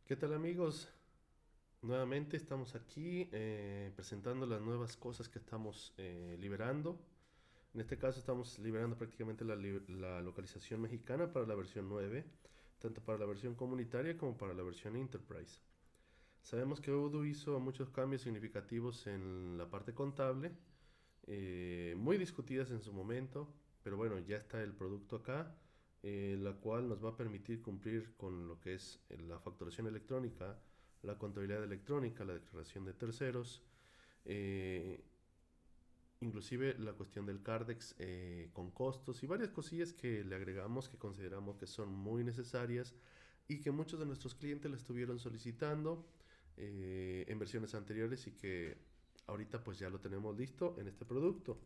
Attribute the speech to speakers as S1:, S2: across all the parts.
S1: ¿Qué tal amigos? Nuevamente estamos aquí presentando las nuevas cosas que estamos liberando. En este caso estamos liberando prácticamente la localización mexicana para la versión 9, tanto para la versión comunitaria como para la versión Enterprise. Sabemos que Odoo hizo muchos cambios significativos en la parte contable, muy discutidas en su momento, pero bueno, ya está el producto acá, la cual nos va a permitir cumplir con lo que es la facturación electrónica, la contabilidad electrónica, la declaración de terceros, eh, inclusive la cuestión del Cardex con costos y varias cosillas que le agregamos que consideramos que son muy necesarias y que muchos de nuestros clientes le estuvieron solicitando en versiones anteriores y que ahorita pues ya lo tenemos listo en este producto.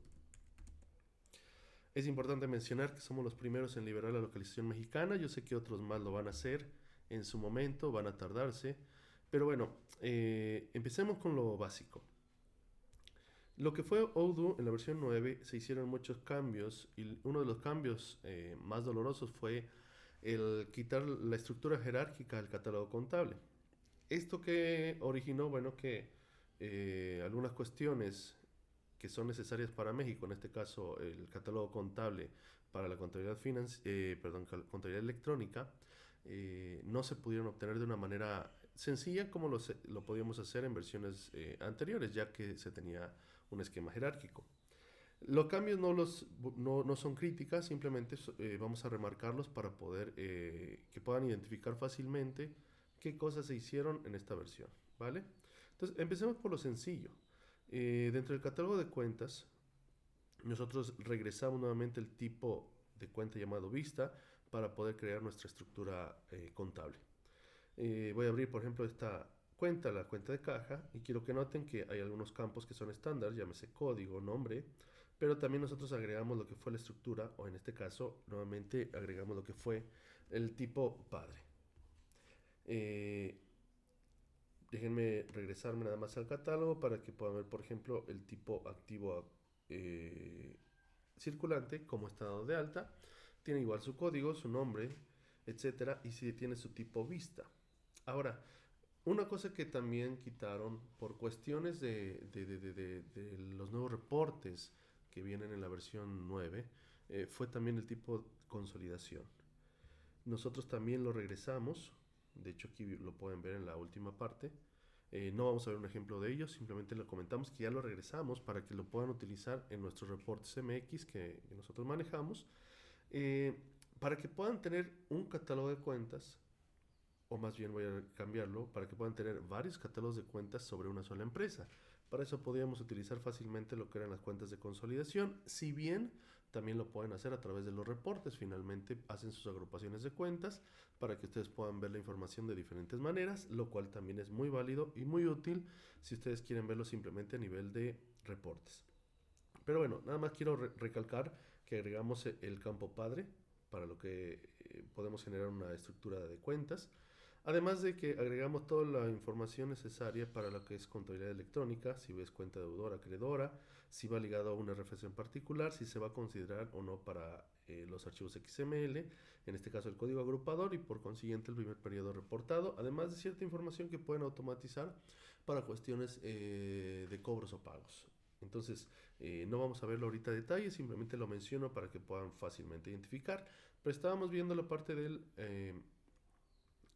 S1: Es importante mencionar que somos los primeros en liberar la localización mexicana. Yo sé que otros más lo van a hacer en su momento, van a tardarse. Pero bueno, empecemos con lo básico. Lo que fue Odoo en la versión 9 se hicieron muchos cambios y uno de los cambios más dolorosos fue el quitar la estructura jerárquica del catálogo contable. Esto que originó, bueno, que algunas cuestiones que son necesarias para México, en este caso el catálogo contable para la contabilidad, contabilidad electrónica, no se pudieron obtener de una manera sencilla como lo podíamos hacer en versiones anteriores, ya que se tenía un esquema jerárquico. Los cambios no son críticas, simplemente vamos a remarcarlos para poder que puedan identificar fácilmente qué cosas se hicieron en esta versión, ¿vale? Entonces, empecemos por lo sencillo. Dentro del catálogo de cuentas, nosotros regresamos nuevamente el tipo de cuenta llamado vista para poder crear nuestra estructura contable. Voy a abrir, por ejemplo, esta cuenta, la cuenta de caja, y quiero que noten que hay algunos campos que son estándar, llámese código, nombre, pero también nosotros agregamos lo que fue la estructura, o en este caso, nuevamente agregamos lo que fue el tipo padre. Eh, Déjenme regresarme nada más al catálogo para que puedan ver, por ejemplo, el tipo activo eh, circulante, como está dado de alta. Tiene igual su código, su nombre, etcétera, y si tiene su tipo vista. Ahora, una cosa que también quitaron por cuestiones de los nuevos reportes que vienen en la versión 9 fue también el tipo consolidación. Nosotros también lo regresamos, de hecho aquí lo pueden ver en la última parte. No vamos a ver un ejemplo de ello, simplemente le comentamos que ya lo regresamos para que lo puedan utilizar en nuestros reportes MX que nosotros manejamos, eh, para que puedan tener un catálogo de cuentas, o más bien voy a cambiarlo, para que puedan tener varios catálogos de cuentas sobre una sola empresa. Para eso podríamos utilizar fácilmente lo que eran las cuentas de consolidación, si bien también lo pueden hacer a través de los reportes. Finalmente hacen sus agrupaciones de cuentas para que ustedes puedan ver la información de diferentes maneras, lo cual también es muy válido y muy útil si ustedes quieren verlo simplemente a nivel de reportes. Pero bueno, nada más quiero recalcar que agregamos el campo padre para lo que podemos generar una estructura de cuentas. Además de que agregamos toda la información necesaria para lo que es contabilidad electrónica, si ves cuenta deudora, acreedora, si va ligado a una RFC en particular, si se va a considerar o no para los archivos XML, en este caso el código agrupador y por consiguiente el primer periodo reportado, además de cierta información que pueden automatizar para cuestiones de cobros o pagos. Entonces, no vamos a verlo ahorita a detalle, simplemente lo menciono para que puedan fácilmente identificar. Pero estábamos viendo la parte de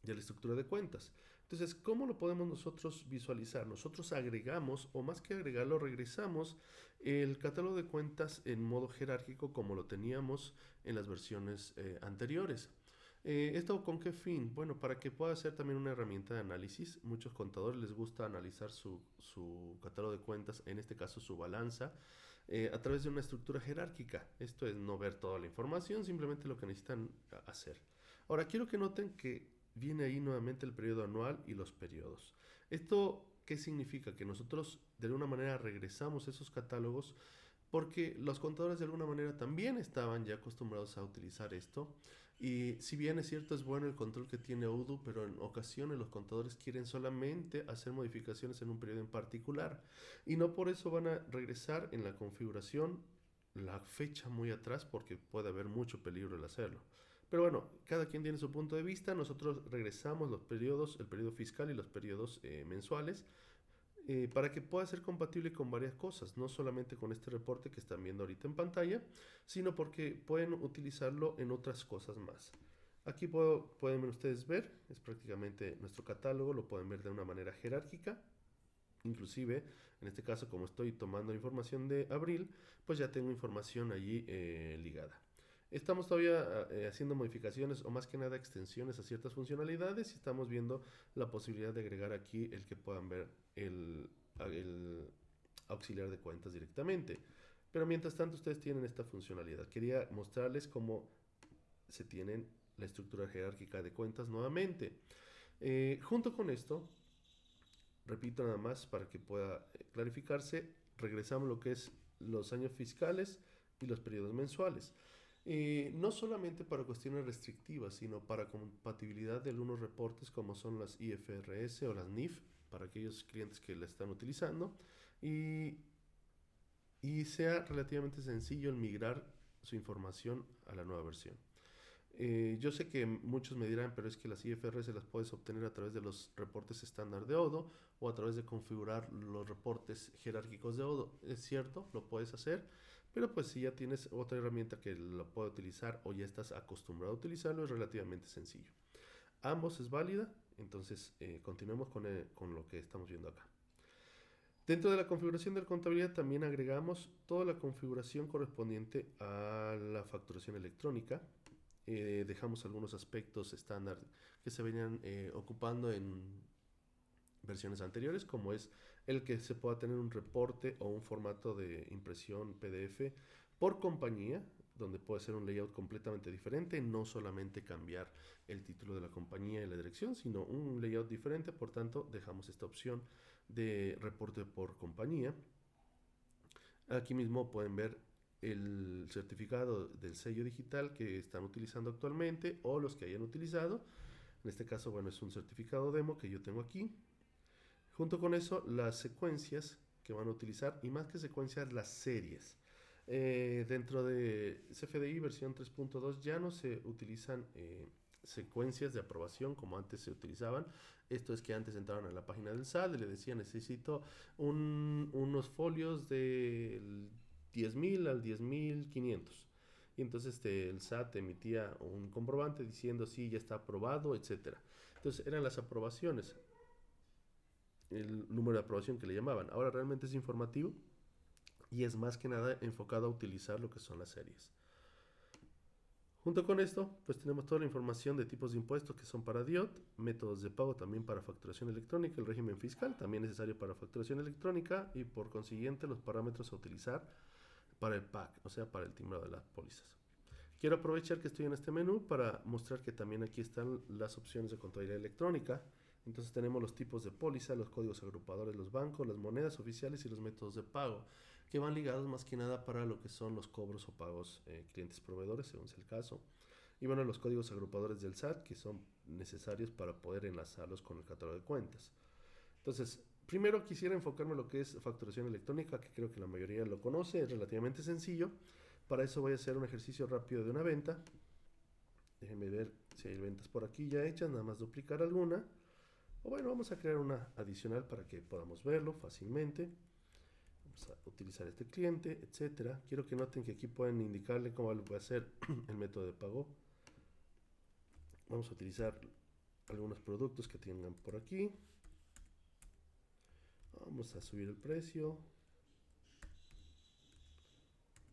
S1: la estructura de cuentas. Entonces, ¿cómo lo podemos nosotros visualizar? Nosotros agregamos, o más que agregarlo, regresamos el catálogo de cuentas en modo jerárquico como lo teníamos en las versiones anteriores. ¿Esto con qué fin? Bueno, para que pueda ser también una herramienta de análisis. Muchos contadores les gusta analizar su catálogo de cuentas, en este caso su balanza, a través de una estructura jerárquica. Esto es no ver toda la información, simplemente lo que necesitan hacer. Ahora, quiero que noten que viene ahí nuevamente el periodo anual y los periodos. ¿Esto qué significa? Que nosotros de alguna manera regresamos esos catálogos porque los contadores de alguna manera también estaban ya acostumbrados a utilizar esto. Y si bien es cierto, es bueno el control que tiene Odoo, pero en ocasiones los contadores quieren solamente hacer modificaciones en un periodo en particular. Y no por eso van a regresar en la configuración la fecha muy atrás porque puede haber mucho peligro el hacerlo. Pero bueno, cada quien tiene su punto de vista. Nosotros regresamos los periodos, el periodo fiscal y los periodos mensuales, para que pueda ser compatible con varias cosas, no solamente con este reporte que están viendo ahorita en pantalla, sino porque pueden utilizarlo en otras cosas más. Aquí pueden ustedes ver, es prácticamente nuestro catálogo, lo pueden ver de una manera jerárquica. Inclusive, en este caso, como estoy tomando información de abril, pues ya tengo información allí ligada. Estamos todavía haciendo modificaciones o más que nada extensiones a ciertas funcionalidades y estamos viendo la posibilidad de agregar aquí el que puedan ver el auxiliar de cuentas directamente. Pero mientras tanto ustedes tienen esta funcionalidad. Quería mostrarles cómo se tienen la estructura jerárquica de cuentas nuevamente. Junto con esto, repito nada más para que pueda clarificarse, regresamos a lo que es los años fiscales y los periodos mensuales. No solamente para cuestiones restrictivas, sino para compatibilidad de algunos reportes como son las IFRS o las NIF, para aquellos clientes que la están utilizando, y, y sea relativamente sencillo el migrar su información a la nueva versión. Yo sé que muchos me dirán, pero es que las IFRS las puedes obtener a través de los reportes estándar de Odoo o a través de configurar los reportes jerárquicos de Odoo. Es cierto, lo puedes hacer, pero pues si ya tienes otra herramienta que lo puede utilizar o ya estás acostumbrado a utilizarlo, es relativamente sencillo. Ambos es válida, entonces continuemos con lo que estamos viendo acá. Dentro de la configuración de la contabilidad también agregamos toda la configuración correspondiente a la facturación electrónica. Dejamos algunos aspectos estándar que se venían ocupando en versiones anteriores, como es el que se pueda tener un reporte o un formato de impresión PDF por compañía, donde puede ser un layout completamente diferente, no solamente cambiar el título de la compañía y la dirección, sino un layout diferente. Por tanto, dejamos esta opción de reporte por compañía. Aquí mismo pueden ver el certificado del sello digital que están utilizando actualmente o los que hayan utilizado. En este caso, bueno, es un certificado demo que yo tengo aquí. Junto con eso, las secuencias que van a utilizar y más que secuencias, las series. Dentro de CFDI versión 3.2 ya no se utilizan secuencias de aprobación como antes se utilizaban. Esto es que antes entraban a la página del SAT y le decían necesito unos folios del 10.000 al 10.500. Y entonces el SAT emitía un comprobante diciendo si ya está aprobado, etcétera. Entonces eran las aprobaciones, el número de aprobación que le llamaban. Ahora realmente es informativo y es más que nada enfocado a utilizar lo que son las series. Junto con esto, pues tenemos toda la información de tipos de impuestos que son para DIOT, métodos de pago también para facturación electrónica, el régimen fiscal también necesario para facturación electrónica y por consiguiente los parámetros a utilizar para el PAC, o sea, para el timbrado de las pólizas. Quiero aprovechar que estoy en este menú para mostrar que también aquí están las opciones de contabilidad electrónica. Entonces tenemos los tipos de póliza, los códigos agrupadores, los bancos, las monedas oficiales y los métodos de pago, que van ligados más que nada para lo que son los cobros o pagos clientes proveedores, según sea el caso. Y bueno, los códigos agrupadores del SAT, que son necesarios para poder enlazarlos con el catálogo de cuentas. Entonces, primero quisiera enfocarme en lo que es facturación electrónica, que creo que la mayoría lo conoce, es relativamente sencillo. Para eso voy a hacer un ejercicio rápido de una venta. Déjenme ver si hay ventas por aquí ya hechas, nada más duplicar alguna. O bueno, vamos a crear una adicional para que podamos verlo fácilmente. Vamos a utilizar este cliente, etcétera. Quiero que noten que aquí pueden indicarle cómo voy a hacer el método de pago. Vamos a utilizar algunos productos que tengan por aquí. Vamos a subir el precio.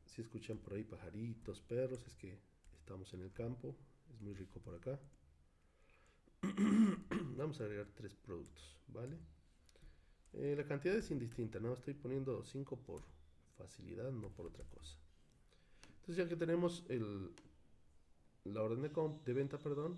S1: Si escuchan por ahí pajaritos, perros, es que estamos en el campo. Es muy rico por acá. Vamos a agregar 3 productos, ¿vale? La cantidad es indistinta, ¿no? Estoy poniendo 5 por facilidad, no por otra cosa. Entonces ya que tenemos la orden de venta, perdón,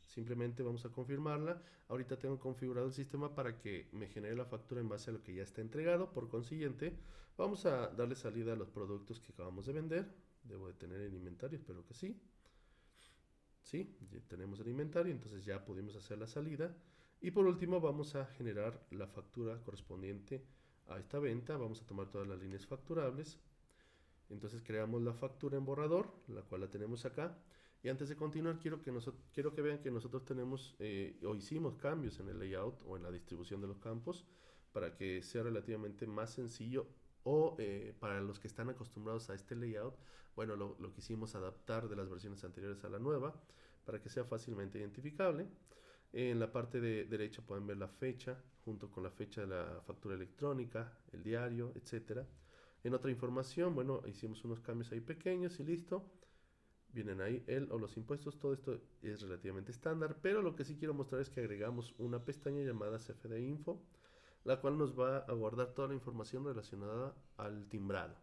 S1: simplemente vamos a confirmarla. Ahorita tengo configurado el sistema para que me genere la factura en base a lo que ya está entregado. Por consiguiente, vamos a darle salida a los productos que acabamos de vender. Debo de tener en inventario, espero que sí. Sí, ya tenemos el inventario, entonces ya pudimos hacer la salida. Y por último vamos a generar la factura correspondiente a esta venta. Vamos a tomar todas las líneas facturables. Entonces creamos la factura en borrador, la cual la tenemos acá. Y antes de continuar, quiero que vean que nosotros tenemos o hicimos cambios en el layout o en la distribución de los campos para que sea relativamente más sencillo o para los que están acostumbrados a este layout, bueno, lo quisimos adaptar de las versiones anteriores a la nueva para que sea fácilmente identificable. En la parte de derecha pueden ver la fecha junto con la fecha de la factura electrónica, el diario, etcétera. En otra información, bueno, hicimos unos cambios ahí pequeños y listo. Vienen ahí el o los impuestos, todo esto es relativamente estándar, pero lo que sí quiero mostrar es que agregamos una pestaña llamada CFD Info, la cual nos va a guardar toda la información relacionada al timbrado.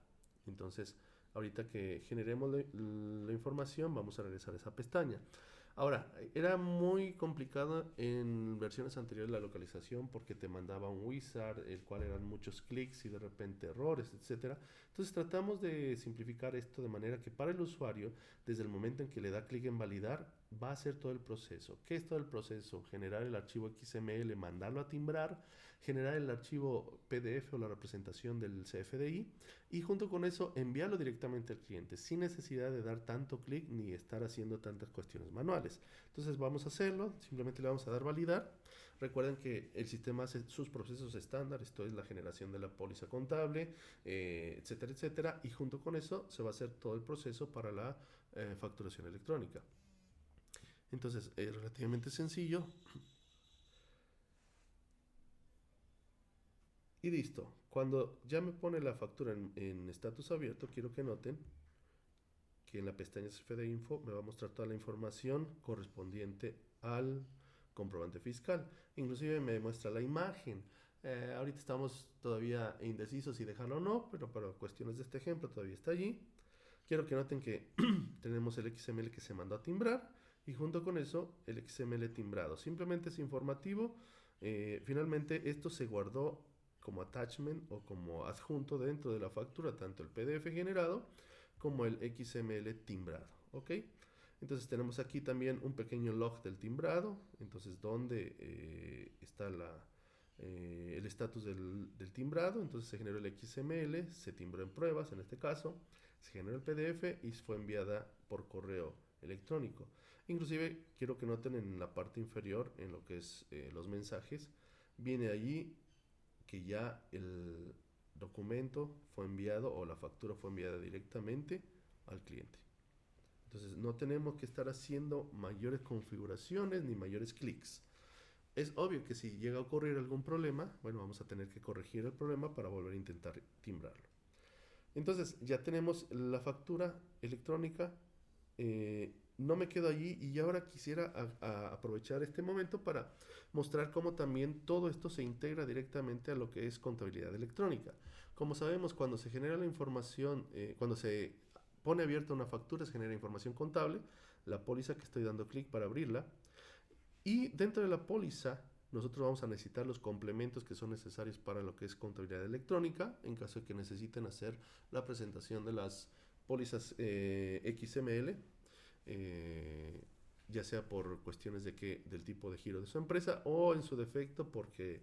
S1: Entonces, ahorita que generemos la información, vamos a regresar a esa pestaña. Ahora, era muy complicado en versiones anteriores la localización porque te mandaba un wizard, el cual eran muchos clics y de repente errores, etcétera. Entonces tratamos de simplificar esto de manera que para el usuario, desde el momento en que le da clic en validar, va a hacer todo el proceso. ¿Qué es todo el proceso? Generar el archivo XML, mandarlo a timbrar, generar el archivo PDF o la representación del CFDI y junto con eso enviarlo directamente al cliente sin necesidad de dar tanto clic ni estar haciendo tantas cuestiones manuales. Entonces vamos a hacerlo, simplemente le vamos a dar validar. Recuerden que el sistema hace sus procesos estándar, esto es la generación de la póliza contable, etcétera, etcétera, y junto con eso se va a hacer todo el proceso para la facturación electrónica. Entonces es relativamente sencillo. Y listo. Cuando ya me pone la factura en estatus abierto, quiero que noten que en la pestaña CFD Info me va a mostrar toda la información correspondiente al comprobante fiscal. Inclusive me muestra la imagen. Ahorita estamos todavía indecisos si dejarlo o no, pero para cuestiones de este ejemplo todavía está allí. Quiero que noten que tenemos el XML que se mandó a timbrar y junto con eso el XML timbrado. Simplemente es informativo. Finalmente esto se guardó como attachment o como adjunto dentro de la factura, tanto el PDF generado como el XML timbrado, ¿ok? Entonces tenemos aquí también un pequeño log del timbrado, entonces donde está el estatus del timbrado, entonces se generó el XML, se timbró en pruebas en este caso, se generó el PDF y fue enviada por correo electrónico. Inclusive quiero que noten en la parte inferior, en lo que es los mensajes, viene allí que ya el documento fue enviado o la factura fue enviada directamente al cliente. Entonces no tenemos que estar haciendo mayores configuraciones ni mayores clics. Es obvio que si llega a ocurrir algún problema, bueno, vamos a tener que corregir el problema para volver a intentar timbrarlo. Entonces ya tenemos la factura electrónica. No me quedo allí y ahora quisiera aprovechar este momento para mostrar cómo también todo esto se integra directamente a lo que es contabilidad electrónica. Como sabemos, cuando se genera la información, cuando se pone abierta una factura, se genera información contable, la póliza que estoy dando clic para abrirla, y dentro de la póliza nosotros vamos a necesitar los complementos que son necesarios para lo que es contabilidad electrónica, en caso de que necesiten hacer la presentación de las pólizas XML, ya sea por cuestiones del tipo de giro de su empresa o en su defecto porque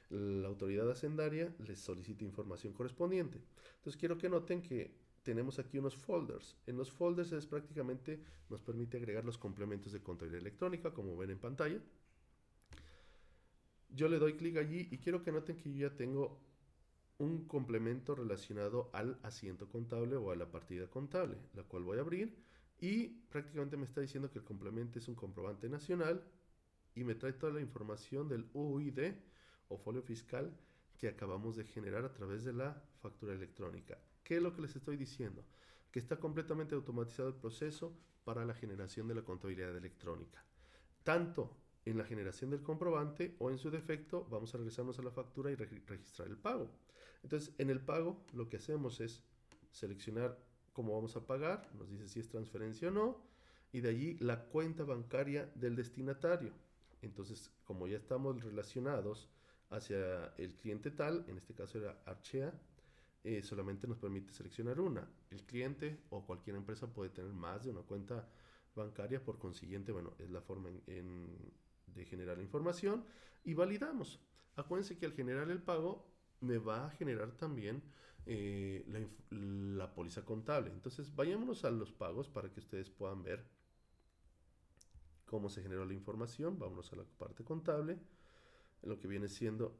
S1: la autoridad hacendaria les solicita información correspondiente. Entonces quiero que noten que tenemos aquí unos folders. En los folders es prácticamente nos permite agregar los complementos de contabilidad electrónica, como ven en pantalla. Yo le doy clic allí y quiero que noten que yo ya tengo un complemento relacionado al asiento contable o a la partida contable, la cual voy a abrir y prácticamente me está diciendo que el complemento es un comprobante nacional y me trae toda la información del UID o folio fiscal que acabamos de generar a través de la factura electrónica. ¿Qué es lo que les estoy diciendo? Que está completamente automatizado el proceso para la generación de la contabilidad electrónica. Tanto en la generación del comprobante o en su defecto vamos a regresarnos a la factura y registrar el pago. Entonces en el pago lo que hacemos es seleccionar cómo vamos a pagar, nos dice si es transferencia o no, y de allí la cuenta bancaria del destinatario. Entonces como ya estamos relacionados hacia el cliente tal, en este caso era Archea, solamente nos permite seleccionar una. El cliente o cualquier empresa puede tener más de una cuenta bancaria, por consiguiente, bueno, es la forma de generar la información y validamos. Acuérdense que al generar el pago me va a generar también la póliza contable. Entonces vayámonos a los pagos para que ustedes puedan ver cómo se generó la información. Vámonos a la parte contable, en lo que viene siendo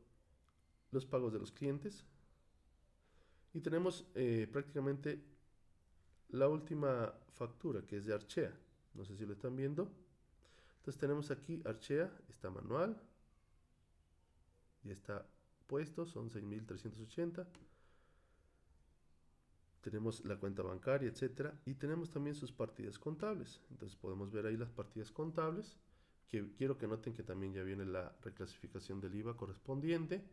S1: los pagos de los clientes. Y tenemos prácticamente la última factura, que es de Archea. No sé si lo están viendo. Entonces tenemos aquí Archea, está manual, y está puesto, son 6.380. Tenemos la cuenta bancaria, etcétera, y tenemos también sus partidas contables. Entonces podemos ver ahí las partidas contables, que quiero que noten que también ya viene la reclasificación del IVA correspondiente,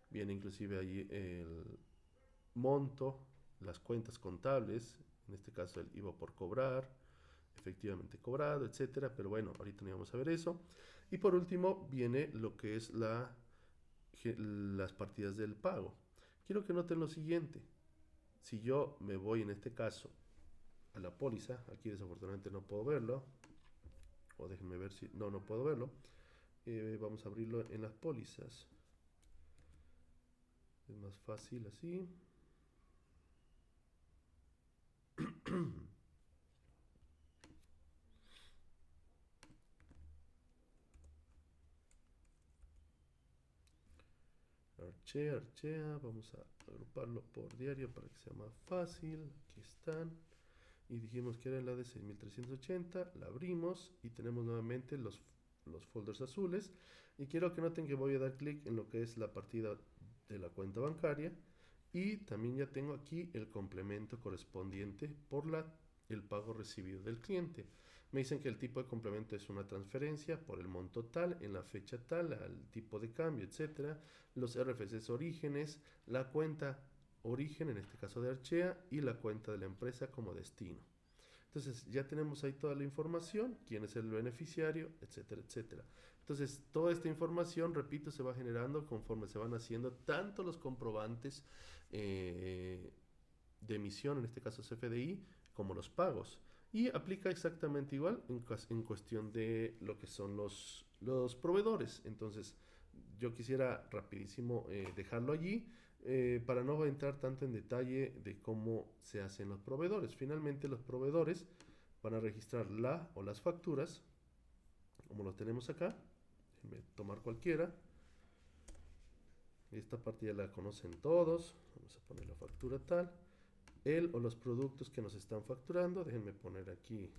S1: viene inclusive ahí el monto, las cuentas contables, en este caso el IVA por cobrar, efectivamente cobrado, etcétera, pero bueno, ahorita no vamos a ver eso. Y por último viene lo que es las partidas del pago. Quiero que noten lo siguiente. Si yo me voy en este caso a la póliza, aquí desafortunadamente no puedo verlo, o déjenme ver si, no puedo verlo, vamos a abrirlo en las pólizas, es más fácil así. Archea, vamos a agruparlo por diario para que sea más fácil. Aquí están. Y dijimos que era la de 6.380. La abrimos y tenemos nuevamente los folders azules. Y quiero que noten que voy a dar clic en lo que es la partida de la cuenta bancaria. Y también ya tengo aquí el complemento correspondiente por el pago recibido del cliente. Me dicen que el tipo de complemento es una transferencia por el monto tal, en la fecha tal, al tipo de cambio, etcétera. Los RFCs orígenes, la cuenta origen, en este caso de Archea, y la cuenta de la empresa como destino. Entonces ya tenemos ahí toda la información, quién es el beneficiario, etcétera, etcétera. Entonces toda esta información, repito, se va generando conforme se van haciendo tanto los comprobantes de emisión, en este caso CFDI, como los pagos. Y aplica exactamente igual en cuestión de lo que son los proveedores. Entonces, yo quisiera rapidísimo dejarlo allí para no entrar tanto en detalle de cómo se hacen los proveedores. Finalmente, los proveedores van a registrar la o las facturas, como lo tenemos acá. Déjenme tomar cualquiera. Esta parte ya la conocen todos. Vamos a poner la factura tal. El o los productos que nos están facturando. Déjenme poner aquí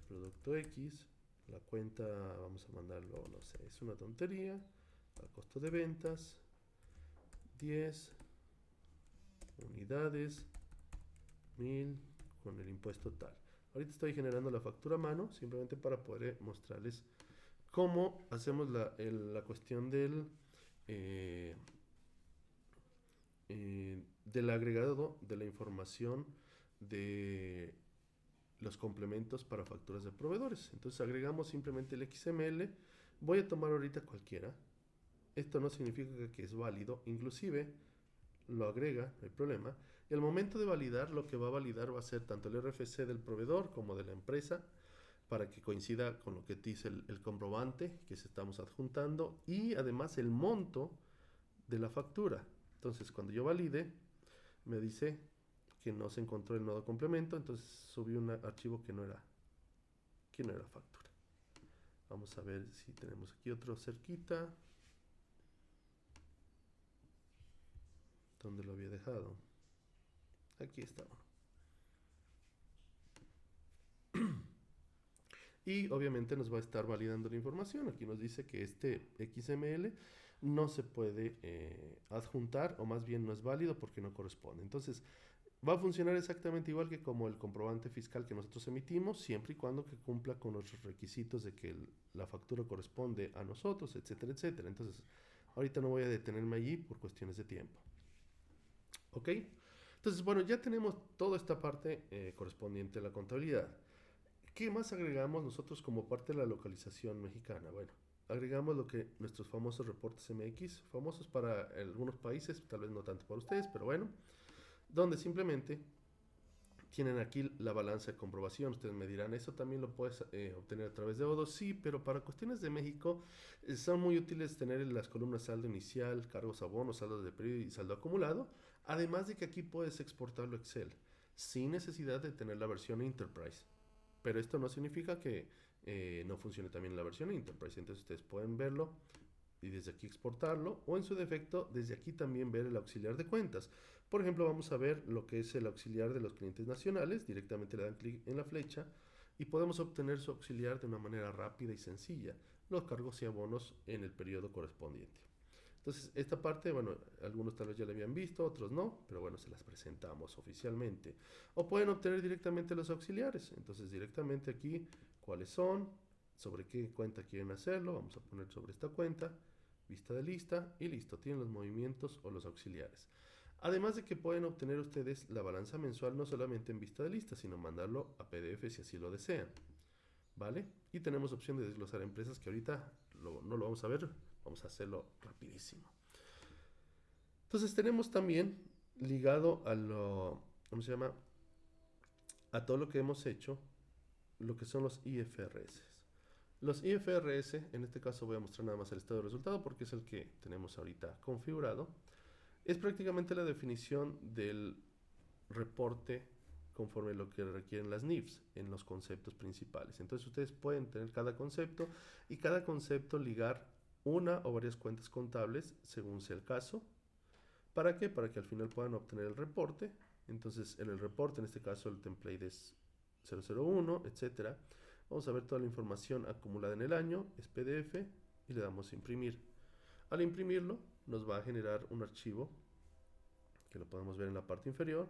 S1: producto X. La cuenta, vamos a mandarlo, no sé, es una tontería. A costo de ventas, 10 unidades, 1000 con el impuesto tal. Ahorita estoy generando la factura a mano, simplemente para poder mostrarles cómo hacemos la cuestión del agregado de la información de los complementos para facturas de proveedores. Entonces agregamos simplemente el XML. Voy a tomar ahorita cualquiera. Esto no significa que es válido, inclusive lo agrega, no hay problema. Y al momento de validar, lo que va a validar va a ser tanto el RFC del proveedor como de la empresa, para que coincida con lo que dice el comprobante que se estamos adjuntando, y además el monto de la factura. Entonces, cuando yo valide, me dice que no se encontró el nodo complemento, entonces subí un archivo que no era factura. Vamos a ver si tenemos aquí otro cerquita. ¿Dónde lo había dejado? Aquí está. Y obviamente nos va a estar validando la información. Aquí nos dice que este XML no se puede adjuntar, o más bien no es válido porque no corresponde. Entonces va a funcionar exactamente igual que como el comprobante fiscal que nosotros emitimos, siempre y cuando que cumpla con nuestros requisitos de que la factura corresponde a nosotros, etcétera, etcétera. Entonces ahorita no voy a detenerme allí por cuestiones de tiempo. ¿Ok? Entonces, bueno, ya tenemos toda esta parte correspondiente a la contabilidad. ¿Qué más agregamos nosotros como parte de la localización mexicana? Bueno, agregamos lo que nuestros famosos reportes MX, famosos para algunos países, tal vez no tanto para ustedes, pero bueno, donde simplemente tienen aquí la balanza de comprobación. Ustedes me dirán, ¿eso también lo puedes obtener a través de Odoo? Sí, pero para cuestiones de México son muy útiles tener las columnas saldo inicial, cargos abonos, saldo de periodo y saldo acumulado. Además de que aquí puedes exportarlo a Excel sin necesidad de tener la versión Enterprise. Pero esto no significa que no funcione también en la versión Enterprise. Entonces ustedes pueden verlo y desde aquí exportarlo, o en su defecto desde aquí también ver el auxiliar de cuentas. Por ejemplo, vamos a ver lo que es el auxiliar de los clientes nacionales. Directamente le dan clic en la flecha y podemos obtener su auxiliar de una manera rápida y sencilla, los cargos y abonos en el periodo correspondiente. Entonces, esta parte, bueno, algunos tal vez ya la habían visto, otros no, pero bueno, se las presentamos oficialmente. O pueden obtener directamente los auxiliares. Entonces, directamente aquí, cuáles son, sobre qué cuenta quieren hacerlo, vamos a poner sobre esta cuenta, vista de lista y listo, tienen los movimientos o los auxiliares. Además de que pueden obtener ustedes la balanza mensual no solamente en vista de lista, sino mandarlo a PDF si así lo desean, ¿vale? Y tenemos opción de desglosar empresas que ahorita no lo vamos a ver, vamos a hacerlo rapidísimo. Entonces tenemos también ligado a lo, ¿cómo se llama? A todo lo que hemos hecho, lo que son los IFRS. Los IFRS, en este caso voy a mostrar nada más el estado de resultado porque es el que tenemos ahorita configurado. Es prácticamente la definición del reporte conforme lo que requieren las NIFs en los conceptos principales. Entonces ustedes pueden tener cada concepto y cada concepto ligar una o varias cuentas contables según sea el caso. ¿Para qué? Para que al final puedan obtener el reporte. Entonces en el reporte, en este caso el template es 001, etcétera. Vamos a ver toda la información acumulada en el año, es PDF y le damos a imprimir. Al imprimirlo nos va a generar un archivo que lo podemos ver en la parte inferior.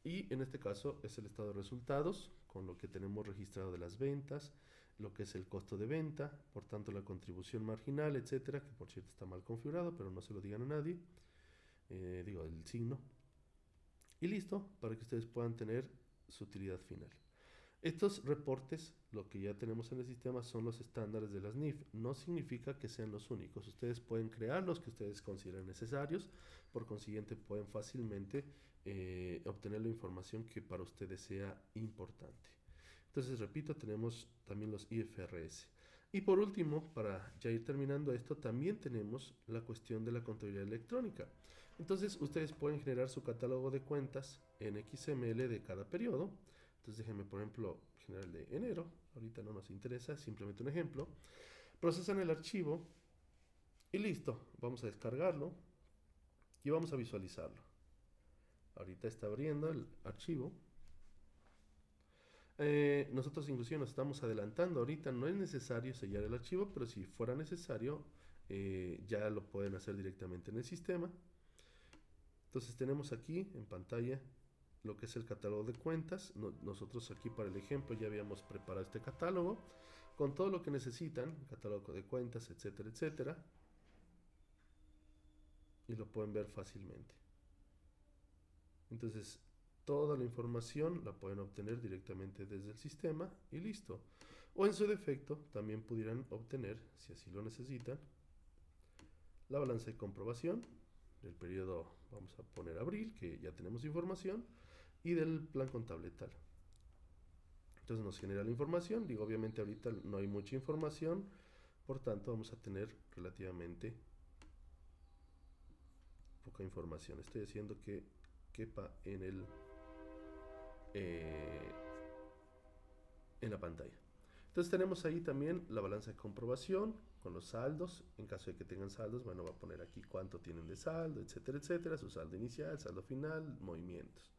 S1: Y en este caso es el estado de resultados con lo que tenemos registrado de las ventas, lo que es el costo de venta, por tanto la contribución marginal, etcétera, que por cierto está mal configurado, pero no se lo digan a nadie, digo el signo. Y listo, para que ustedes puedan tener su utilidad final. Estos reportes, lo que ya tenemos en el sistema, son los estándares de las NIF. No significa que sean los únicos. Ustedes pueden crear los que ustedes consideren necesarios. Por consiguiente, pueden fácilmente obtener la información que para ustedes sea importante. Entonces, repito, tenemos también los IFRS. Y por último, para ya ir terminando esto, también tenemos la cuestión de la contabilidad electrónica. Entonces, ustedes pueden generar su catálogo de cuentas en XML de cada periodo. Entonces déjenme, por ejemplo, generar el de enero. Ahorita no nos interesa, simplemente un ejemplo. Procesan el archivo y listo. Vamos a descargarlo y vamos a visualizarlo. Ahorita está abriendo el archivo. Nosotros inclusive nos estamos adelantando. Ahorita no es necesario sellar el archivo, pero si fuera necesario, ya lo pueden hacer directamente en el sistema. Entonces tenemos aquí en pantalla lo que es el catálogo de cuentas. Nosotros aquí para el ejemplo ya habíamos preparado este catálogo con todo lo que necesitan, catálogo de cuentas, etcétera, etcétera. Y lo pueden ver fácilmente. Entonces, toda la información la pueden obtener directamente desde el sistema y listo. O en su defecto, también pudieran obtener, si así lo necesitan, la balanza de comprobación del periodo, vamos a poner abril, que ya tenemos información, y del plan contable tal. Entonces nos genera la información. Digo, obviamente ahorita no hay mucha información, por tanto vamos a tener relativamente poca información. Estoy haciendo que quepa en la pantalla. Entonces tenemos ahí también la balanza de comprobación con los saldos. En caso de que tengan saldos, bueno, va a poner aquí cuánto tienen de saldo, etcétera, etcétera, su saldo inicial, saldo final, movimientos.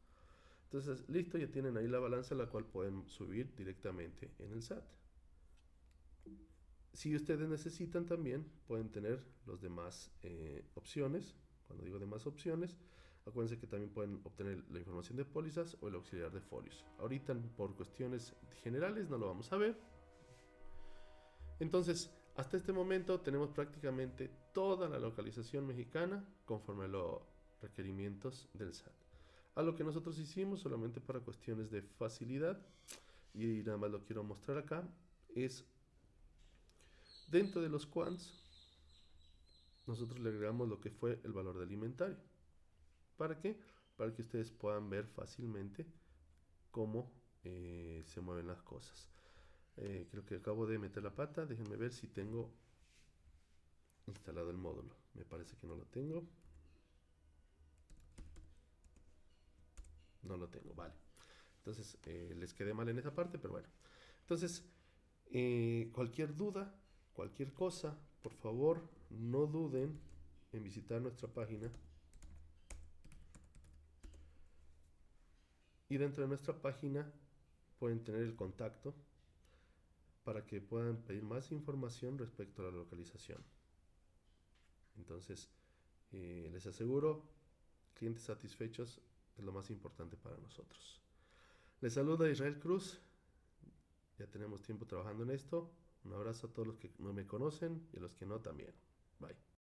S1: Entonces, listo, ya tienen ahí la balanza, la cual pueden subir directamente en el SAT. Si ustedes necesitan también, pueden tener los demás opciones. Cuando digo demás opciones, acuérdense que también pueden obtener la información de pólizas o el auxiliar de folios. Ahorita, por cuestiones generales, no lo vamos a ver. Entonces, hasta este momento tenemos prácticamente toda la localización mexicana conforme a los requerimientos del SAT. A lo que nosotros hicimos solamente para cuestiones de facilidad, y nada más lo quiero mostrar acá, es dentro de los quants nosotros le agregamos lo que fue el valor del inventario. ¿Para qué? Para que ustedes puedan ver fácilmente cómo se mueven las cosas. Creo que acabo de meter la pata. Déjenme ver si tengo instalado el módulo. Me parece que no lo tengo. No lo tengo, vale. Entonces, les quedé mal en esa parte, pero bueno. Entonces, cualquier duda, cualquier cosa, por favor, no duden en visitar nuestra página. Y dentro de nuestra página pueden tener el contacto para que puedan pedir más información respecto a la localización. Entonces, les aseguro, clientes satisfechos es lo más importante para nosotros. Les saluda Israel Cruz. Ya tenemos tiempo trabajando en esto. Un abrazo a todos los que no me conocen y a los que no también. Bye.